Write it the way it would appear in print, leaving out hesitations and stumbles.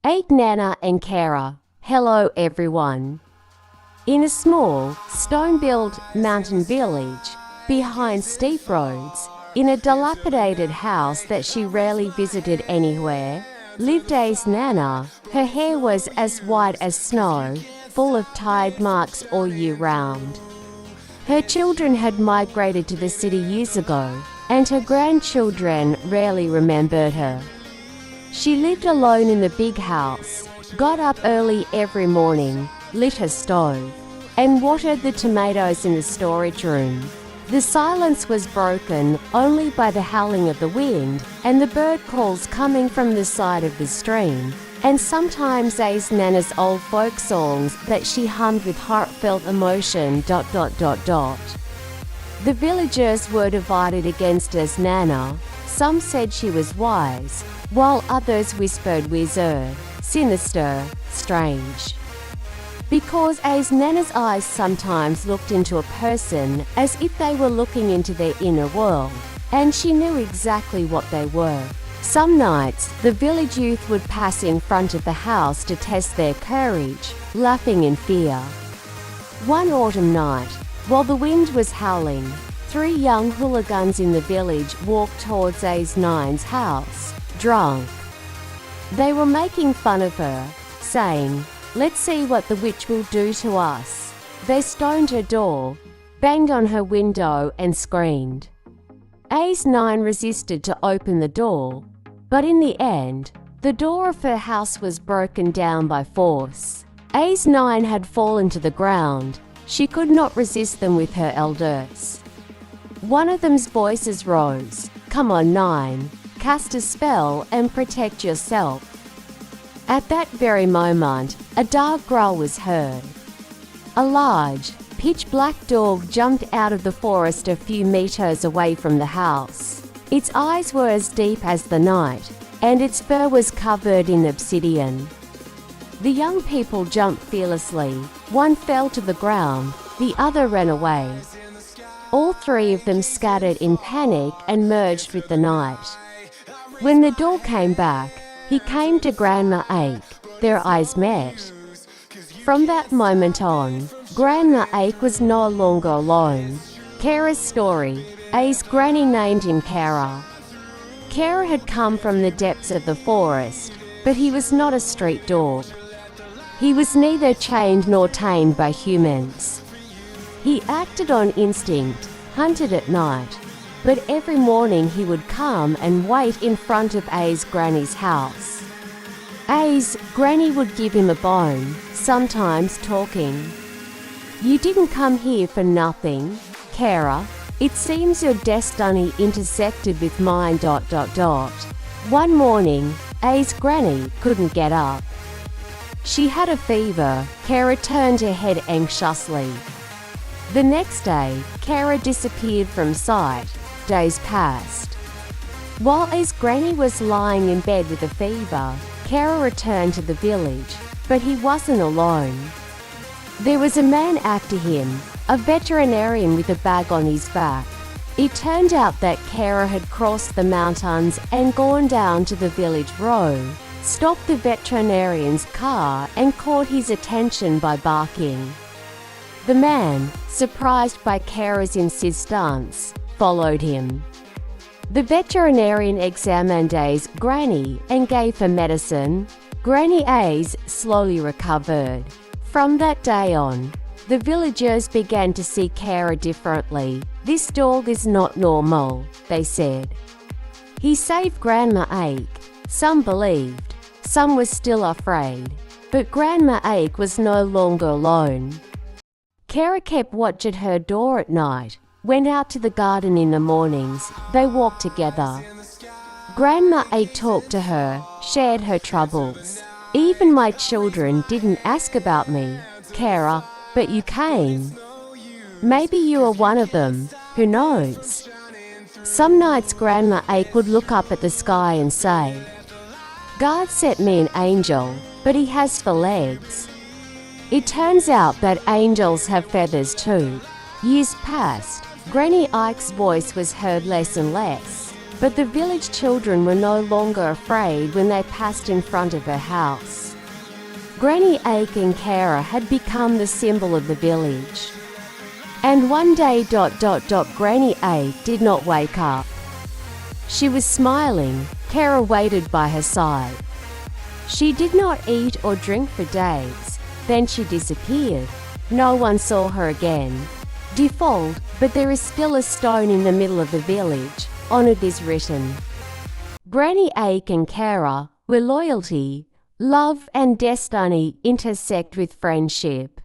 8. Nana and Kara. Hello everyone. In a small, stone-built mountain village, behind steep roads, in a dilapidated house that she rarely visited anywhere, lived A's Nana. Her hair was as white as snow, full of tide marks all year round. Her children had migrated to the city years ago, and her grandchildren rarely remembered her. She lived alone in the big house, got up early every morning, lit a stove, and watered the tomatoes in the storage room. The silence was broken only by the howling of the wind and the bird calls coming from the side of the stream, and sometimes A's Nana's old folk songs that she hummed with heartfelt emotion. The villagers were divided against A's Nana. Some said she was wise, while others whispered wizard, sinister, strange. Because A's Nana's eyes sometimes looked into a person as if they were looking into their inner world, and she knew exactly what they were. Some nights, the village youth would pass in front of the house to test their courage, laughing in fear. One autumn night, while the wind was howling, 3 young hooligans in the village walked towards A's Nana's house, drunk. They were making fun of her, saying, "Let's see what the witch will do to us." They stoned her door, banged on her window and screamed. A's Nana resisted to open the door, but in the end, the door of her house was broken down by force. A's Nana had fallen to the ground. She could not resist them with her elders. One of them's voices rose, "Come on, Nine, cast a spell and protect yourself." At that very moment, a dark growl was heard. A large, pitch-black dog jumped out of the forest a few meters away from the house. Its eyes were as deep as the night, and its fur was covered in obsidian. The young people jumped fearlessly. One fell to the ground, the other ran away. All 3 of them scattered in panic and merged with the night. When the dog came back, he came to Grandma Ake. Their eyes met. From that moment on, Grandma Ake was no longer alone. Kara's story. A's granny named him Kara. Kara had come from the depths of the forest, but he was not a street dog. He was neither chained nor tamed by humans. He acted on instinct, hunted at night, but every morning he would come and wait in front of A's granny's house. A's granny would give him a bone, sometimes talking. "You didn't come here for nothing, Kara. It seems your destiny intersected with mine. One morning, A's granny couldn't get up. She had a fever. Kara turned her head anxiously. The next day, Kara disappeared from sight. Days passed. While A's granny was lying in bed with a fever, Kara returned to the village, but he wasn't alone. There was a man after him, a veterinarian with a bag on his back. It turned out that Kara had crossed the mountains and gone down to the village road, stopped the veterinarian's car and caught his attention by barking. The man, surprised by Kara's insistence, followed him. The veterinarian examined A's granny and gave her medicine. Granny A's slowly recovered. From that day on, the villagers began to see Kara differently. "This dog is not normal," they said. He saved Grandma Ake. Some believed, some were still afraid, but Grandma Ake was no longer alone. Kara kept watch at her door at night, went out to the garden in the mornings. They walked together. Grandma Ake talked to her, shared her troubles. "Even my children didn't ask about me, Kara, but you came. Maybe you are one of them, who knows?" Some nights Grandma Ake would look up at the sky and say, "God sent me an angel, but he has 4 legs." It turns out that angels have feathers too. Years passed. Granny Ike's voice was heard less and less. But the village children were no longer afraid when they passed in front of her house. Granny Ake and Kara had become the symbol of the village. And one day Granny Ake did not wake up. She was smiling. Kara waited by her side. She did not eat or drink for days. Then she disappeared. No one saw her again. Default, but there is still a stone in the middle of the village. On it is written, Granny Ake and Kara, where loyalty, love and destiny intersect with friendship.